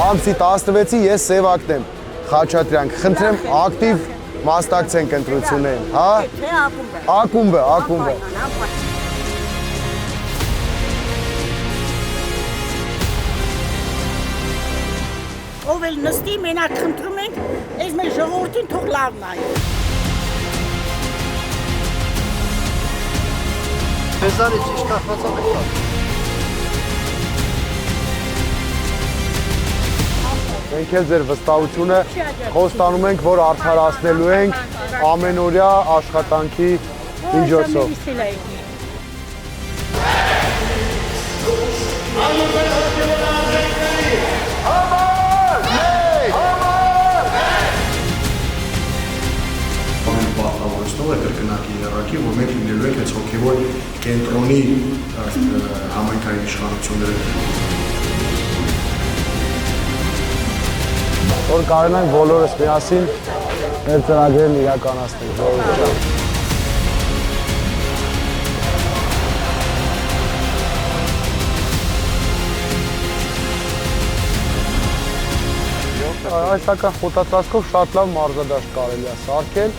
ամսի 16-ի ես Սևակն եմ, Խաչատրյան, խնդրեմ ակտիվ մասնակցենք ընտրություններին, հա? Թե ակումբը։ Ակումբը։ Ով էլ նստի, մենակ խնդրում ենք, այս մեր ժողովրդին թող լավ նայի։ Մեզանից ճիշտ կախվածան եք կա։ Մենք էլ ձեր վստահությունը խոստանում ենք, որ արդարացնելու ենք ամենօրյա աշխատանքի միջոցով։ Պահպանվելով է կրկնակի երակի, որ մենք լինելու ենք այս հոգևոր կենտրոնի համայնքային իշխանությունները։ Որ կարողանանք բոլորս միասին մեր ծրագրերն իրականացնել ժողովրդի։ Այսական խոտածածկով շատ լավ մարզադաշտ կարելի է սարքել։